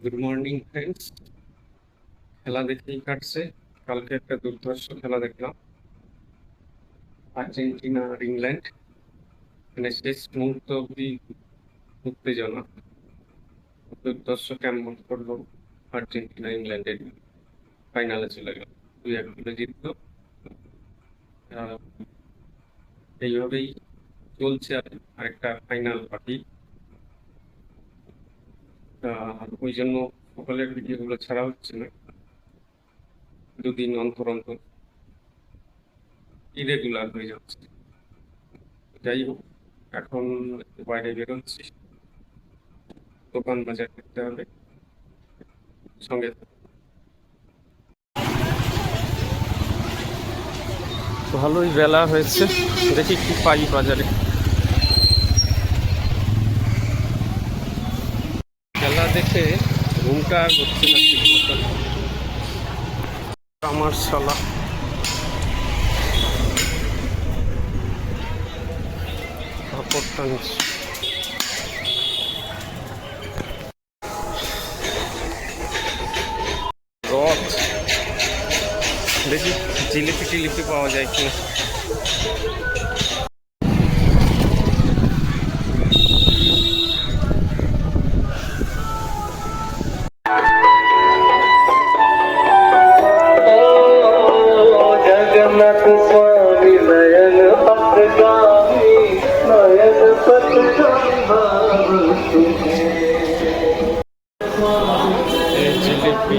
Good morning friends. খেলা দেখেই কাটছে। কালকে একটা দুর্ধর্ষ খেলা দেখলাম, আর্জেন্টিনা আর ইংল্যান্ড। মানে শেষ মুহূর্ত অব্দি উত্তেজনা। দুর্ধর্ষ কেমন করলো আর্জেন্টিনা ইংল্যান্ডের, ফাইনালে চলে গেল, 2-1 গোলে জিতলো। আহ, এইভাবেই চলছে। আর আরেকটা ফাইনাল বাকি। ওই জন্য সকালের ভিডিওগুলো ছাড়া হচ্ছে না, দুদিন অন্তর অন্তর ইরেগুলার হয়ে যাচ্ছে। যাই হোক, এখন একটু বাইরে বেরোচ্ছি, দোকান বাজার করতে হবে। সঙ্গে ভালোই বেলা হয়েছে, দেখি কি পাই বাজারে। খেলা দেখে ঘুমটা আর হচ্ছে না ঠিক মতন। আমার শালা কাপড় টানছে। রথ দেখি জিলিপি টিলিপি পাওয়া যায় কিনা। জিলিপি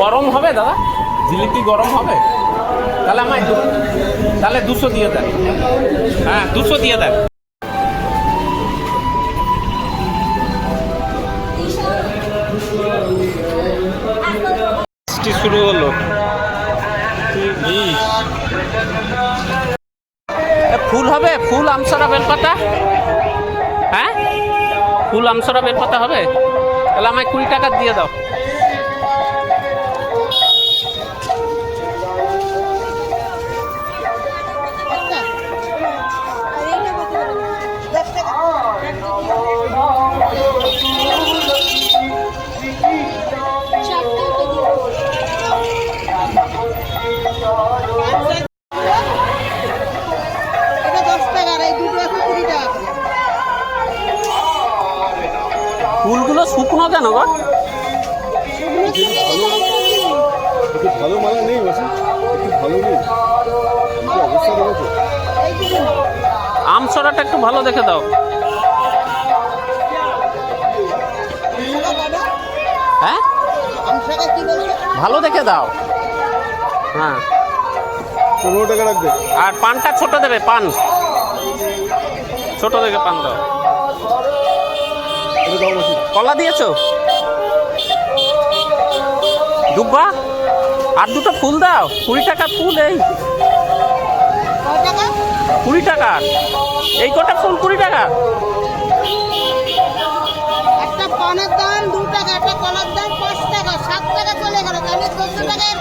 গরম হবে দাদা, জিলিপি গরম হবে? তাহলে আমায় তাহলে 200 দিয়ে দেন। হ্যাঁ 200 দিয়ে দেন। শুরু হলো। ফুল হবে, ফুল আমসরা বেলপাতা। হ্যাঁ ফুল আমসরা বেলপাতা হবে, তাহলে আমায় 20 টাকা দিয়ে দাও। ফুলগুলো শুকনো কেন গো? ভালো মালা নেই, একটু ভালো নেই অবস্থা দেখেছো? আমসরাটা একটু ভালো দেখে দাও। হ্যাঁ ভালো দেখে দাও। হ্যাঁ 15 টাকা রাখবে। আর পানটা ছোট দেবে, পান ছোট দেখে পান দাও। কলা দিয়েছো? দুব্বা আর দুটো ফুল দাও। 20 টাকা ফুল, এই 20 টাকা। এই কটা ফুল 20 টাকা। একটা পানের দাম 2 টাকা, একটা কলার দাম 5 টাকা, 7 টাকা চলে গেল, তাহলে 14 টাকা। আর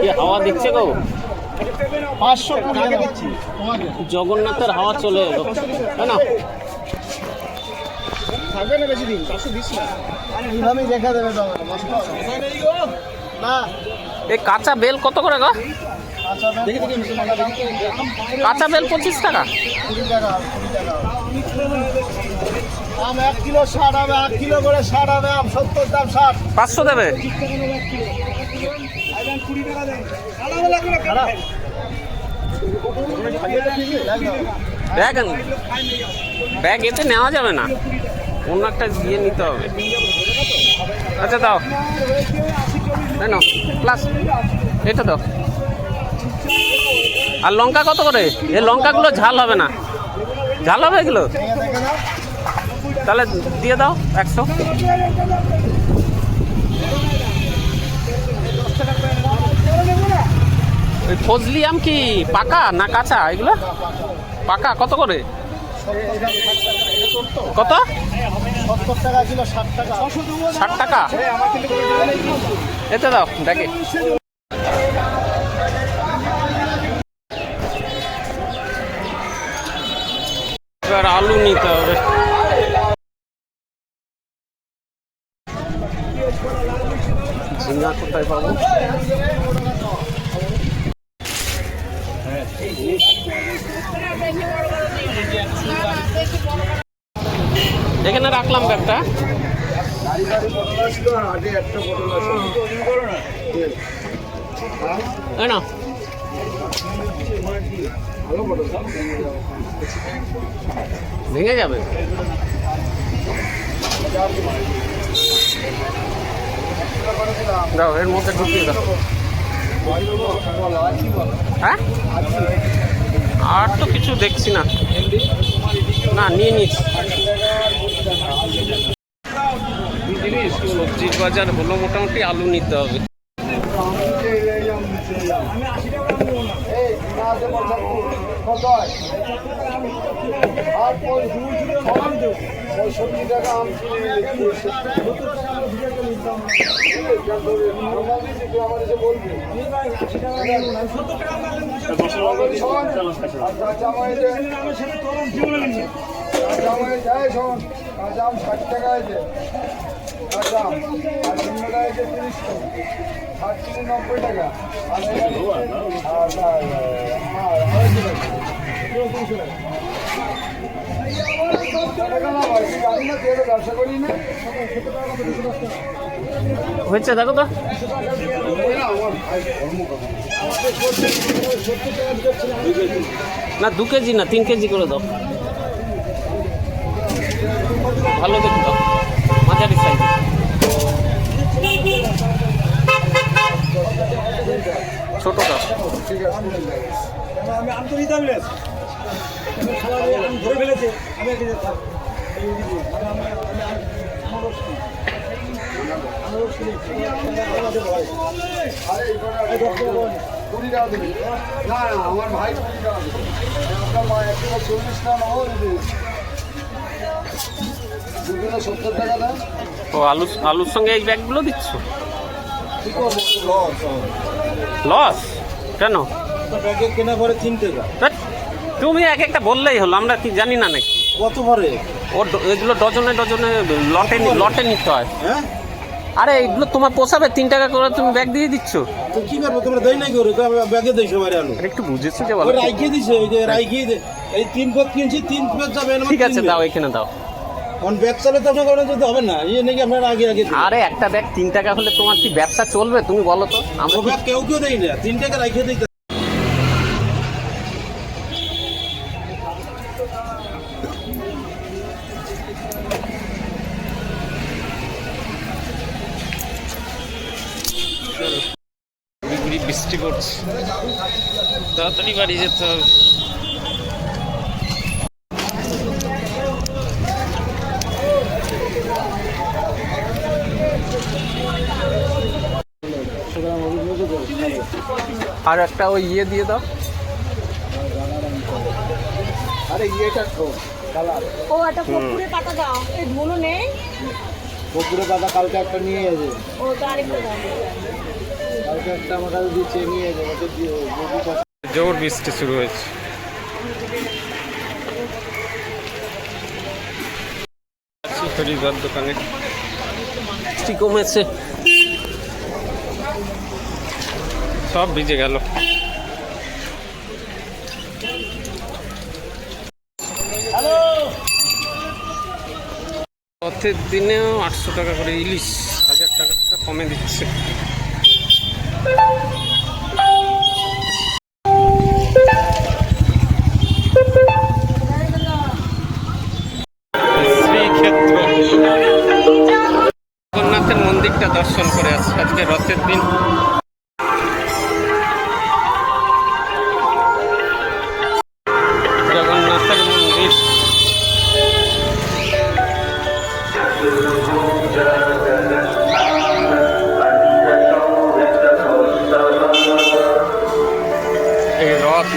কি হাওয়া দিচ্ছে গো? 500 টাকা দিচ্ছি জগন্নাথের হাওয়া চলে এলো, তাই না? থাকবে না বেশি দিন, 500 দিস না, এইভাবেই দেখা দেবে না। এই কাঁচা বেল কত করে গো? দেখি কাঁচা বেল 25 টাকা। 20 টাকা, 20 টাকা দাম। 1 কিলো 60 হবে, 1 কিলো করে 60 হবে, 70 দাম 60। 500 দেবে। ব্যাগ ব্যাগ এতে নেওয়া যাবে না, অন্য একটা দিয়ে নিতে হবে। আচ্ছা দাও, তাই না? প্লাস এটা দাও। আর লঙ্কা কত করে? এই লঙ্কাগুলো ঝাল হবে না, ঝাল হবে এগুলো? তাহলে দিয়ে দাও 100। ওই ফজলি আম কি পাকা না কাঁচা? এগুলো পাকা। কত করে? কত? 70 টাকা কিলো, 60 টাকা। 60 টাকা। এতে দাও দেখে। এবার আলু নিতে হবে। ঝিঙ্গা কোথায় পাবো? এখানে রাখলাম ব্যাগটা। না ভেঙে যাবে। দাও এর মধ্যে ঢুকিয়ে দাও। হ্যাঁ আর তো কিছু দেখছি না। না নিয়ে নিস। সবজির বাজার হলো মোটামুটি, আলু নিতে হবে। কাঁচা আম 60 টাকা আছে, কাঁচা আম আর সিমলা আছে 30 টাকা, 60 90 টাকা, ব্যবসা করি না। হয়েছে দেখো তো। না 2 কেজি না 3 কেজি করে দাও, ভালো দেখে দাও, মাঝারি সাইজ। ছোটটা ঠিক আছে। আমি আম তো নিতে হবে, আম ধরে ফেলেছে। না আমার ভাই 20 টাকা দেবে, আপনার মা 140 টাকা নেবো, 70 টাকা দেন। ও আলুর সঙ্গে এই ব্যাগগুলো দিচ্ছ? কি করবো, লস কেন? ব্যাগে কেনা পরে 3 টাকা। ধ্যাৎ, তুমি এক একটা বললেই হলো, আমরা কি জানি না নাকি? কত ভরে? এগুলো ডজনে ডজনে লটে নিতে হয়। হ্যাঁ আরে এগুলো তোমার পোষাবে? 3 টাকা করে তুমি ব্যাগ দিয়ে দিচ্ছ। তো কি করবো, তোমরা দেয় নাকি ওরে? তো ব্যাগে দেয় সবাই আলু। আরে একটু বুঝেছো যে বলো। ওই রাইখে দিছে, ওই যে রাইখে এই 3 পথ কিনছি, 3 পথ যাবে না। ঠিক আছে দাও, এখানে দাও। কারণ ব্যাগ চালে তো আপনার কারণে যদি হবে না, এই নাকি আপনারা আগে আগে দিন। আরে একটা ব্যাগ 3 টাকা হলে তোমার কি ব্যবসা চলবে তুমি বলো তো? আমরা ব্যাগ কেউ দেয় না, 3 টাকা রাইখে দিই। বৃষ্টি পড়ছে, তাড়াতাড়ি বাড়ি যেতে হবে। আর একটা ওই ইয়ে দিয়ে দাও। আরে ইয়েটা কালার ও একটা কপুরে পাতা দাও, এই ধুলো নেই। বকুড়ে পাতা কালকে একটা নিয়ে যাবে, ও তো আরেকটা দাও। কালকে একটা আমার কাছে দিচ্ছে, নিয়ে যাবে। জোর বৃষ্টি শুরু হয়েছে। হরিবার দোকানে বৃষ্টি কমেছে, সব ভিজে গেল। রথের দিনেও 800 টাকা করে ইলিশ, 1000 টাকা কমে দিচ্ছে। শ্রীক্ষেত্র জগন্নাথের মন্দিরটা দর্শন করে আসছে আজকে রথের দিন। জগন্নাথের মন্দির এই রথ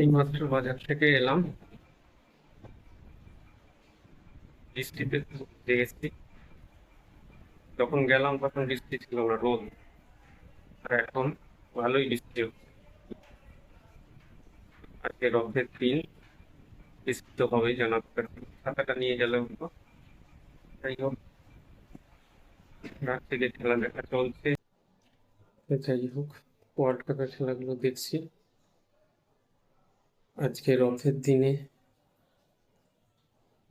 এইমাত্র বাজার থেকে এলাম, বৃষ্টিতে ভিজে গেছি। যখন গেলাম তখন বৃষ্টি ছিল না, রোদ। আর এখন ভালোই বৃষ্টি হচ্ছে। আজকে রথের দিন, বৃষ্টি তো হবেই, জানা দরকার। ছাতাটা নিয়ে গেলে হতো। যাই হোক, রাত থেকে খেলা দেখা চলছে। যাই হোক, ওয়ার্ল্ড কাপের খেলাগুলো দেখছি। আজকে রথের দিনে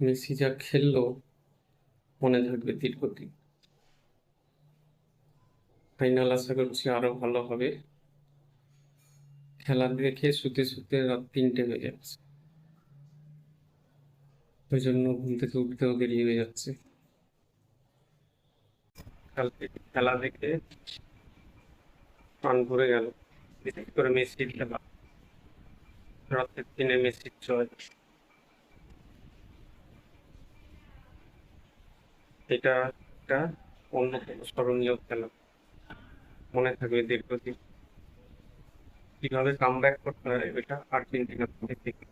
মেসি যা খেললো মনে থাকবে দীর্ঘদিন। ফাইনাল আশা করছি আরো ভালো হবে। খেলা দেখে শুতে শুতে রাত 3টে হয়ে যাচ্ছে, ওই জন্য ঘুম থেকে উঠতেও দেরি হয়ে যাচ্ছে। কালকে খেলা দেখে প্রাণ ভরে গেল, বিশেষ করে মেসির খেলা। রথের দিনে মেসির জয়, এটা একটা অন্যতম স্মরণীয় খেলা, মনে থাকবে দীর্ঘদিন। কিভাবে কামব্যাক করতে হয় এটা আর্জেন্টিনা থেকে।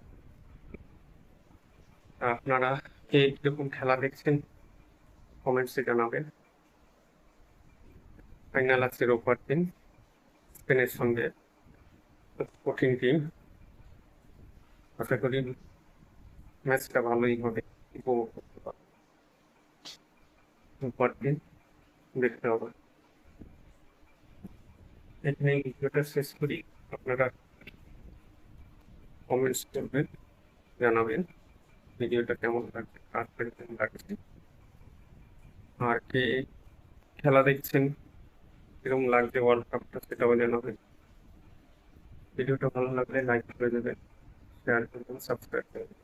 আপনারা কে কিরকম খেলা দেখছেন কমেন্টসে জানাবেন। ফাইনাল আছে রোববার দিন, স্পেনের সঙ্গে। কঠিন টিম, আশা করি ম্যাচটা ভালোই হবে, উপভোগ করতে পারবো। রোববার দিন দেখতে হবে। এখানেই ভিডিওটা শেষ করি। আপনারা কমেন্টস করবেন, জানাবেন ভিডিওটা কেমন লাগছে, কার কেমন লাগছে, আর কে খেলা দেখছেন, কিরকম লাগছে ওয়ার্ল্ড কাপটা সেটাও জানাবেন। ভিডিওটা ভালো লাগলে লাইক করে দেবেন, শেয়ার করবেন, সাবস্ক্রাইব করবেন।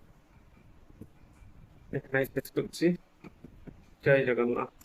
এখানেই শেষ করছি। জয় জগন্নাথ।